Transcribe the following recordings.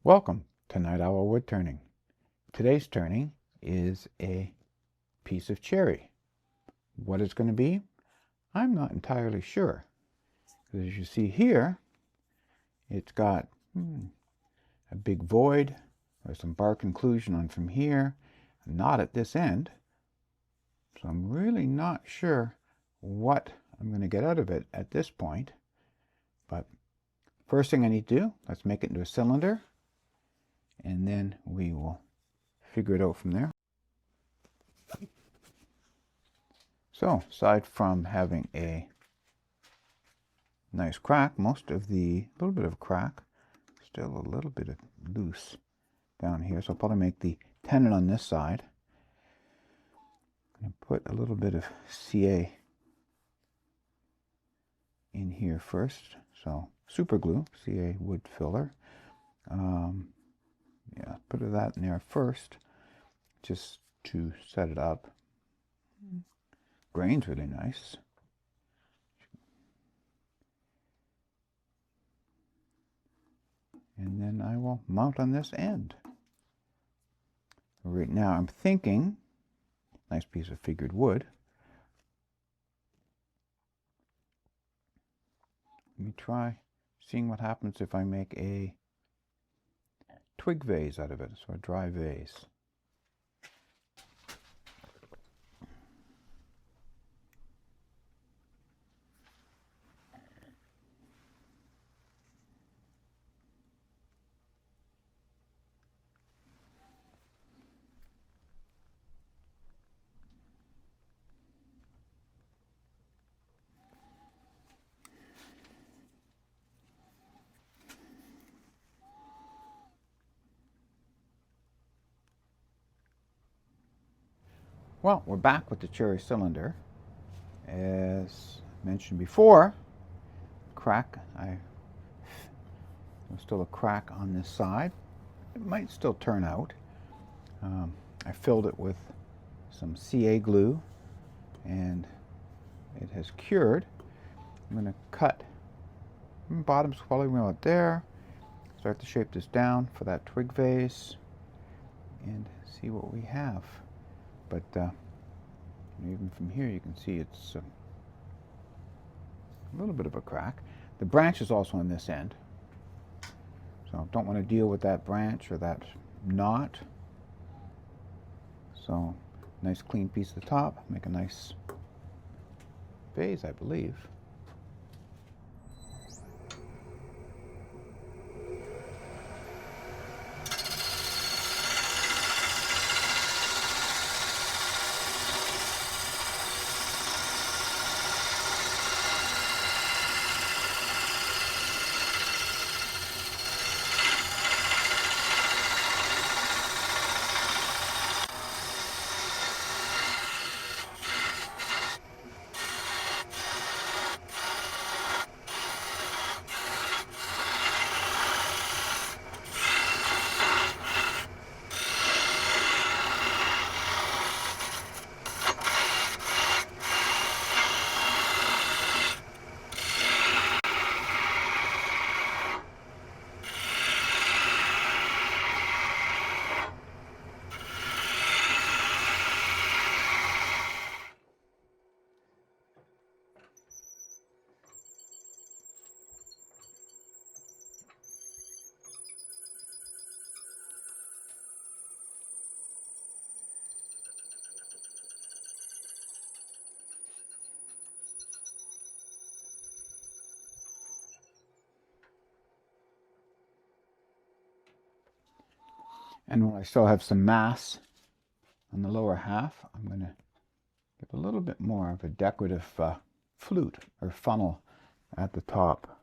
Welcome to Night Owl Wood Turning. Today's turning is a piece of cherry. What it's going to be, I'm not entirely sure. As you see here, it's got a big void. There's some bark inclusion on from here, not at this end. So I'm really not sure what I'm going to get out of it at this point. But first thing I need to do, let's make it into a cylinder. And then we will figure it out from there. So, aside from having a nice crack, little bit of a crack, still a little bit of loose down here. So I'll probably make the tenon on this side. I'm going to put a little bit of CA in here first. So super glue, CA wood filler. Yeah, put that in there first, just to set it up. Grain's really nice. And then I will mount on this end. Right now I'm thinking, nice piece of figured wood. Let me try seeing what happens if I make a twig vase out of it, so a dry vase. Well, we're back with the cherry cylinder. As mentioned before, there's still a crack on this side. It might still turn out. I filled it with some CA glue and it has cured. I'm going to cut bottom swelling wheel out there, start to shape this down for that twig vase and see what we have. But even from here you can see it's a little bit of a crack. The branch is also on this end, so don't want to deal with that branch or that knot. So nice clean piece at the top, make a nice vase, I believe. And when I still have some mass on the lower half, I'm going to give a little bit more of a decorative flute or funnel at the top.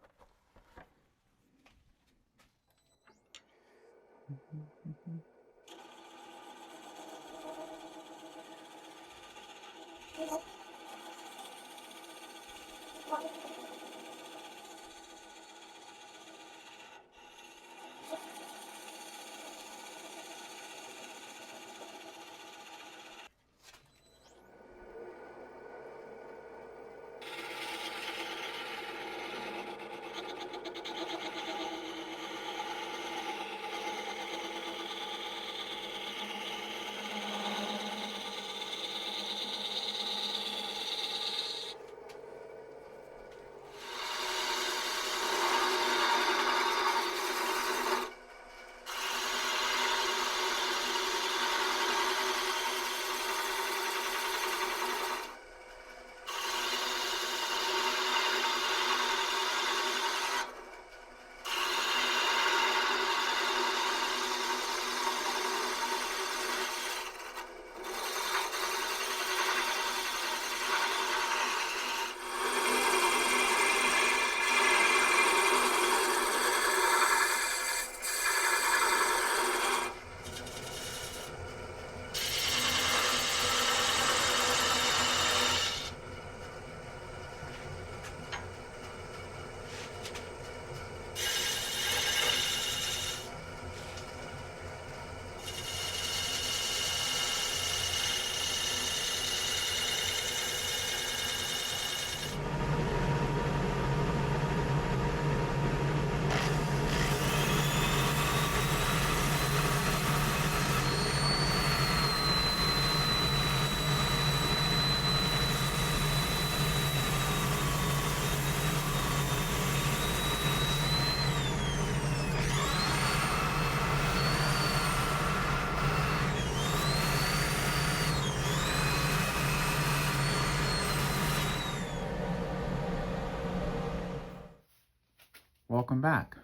Welcome back.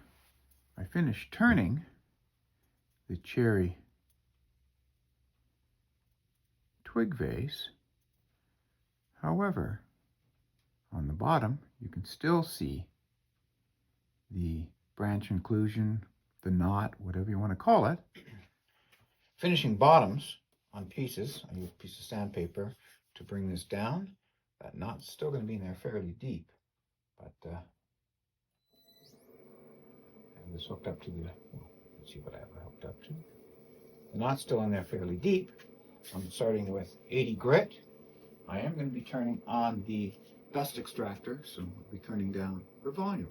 I finished turning the cherry twig vase. However, on the bottom you can still see the branch inclusion, the knot, whatever you want to call it. Finishing bottoms on pieces, I used a piece of sandpaper to bring this down. That knot's still going to be in there fairly deep, but I have this hooked up to the, let's see what I have it hooked up to. The knot's still in there fairly deep. I'm starting with 80 grit. I am going to be turning on the dust extractor, so I'll be turning down the volume.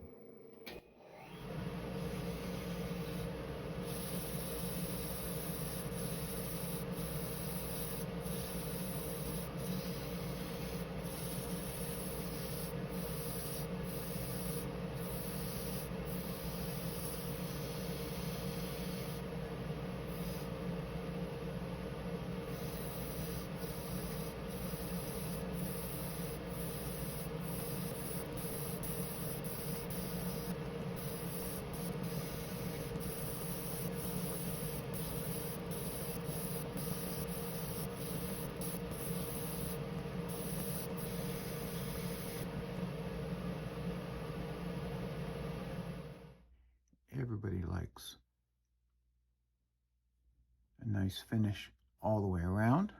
Everybody likes a nice finish all the way around.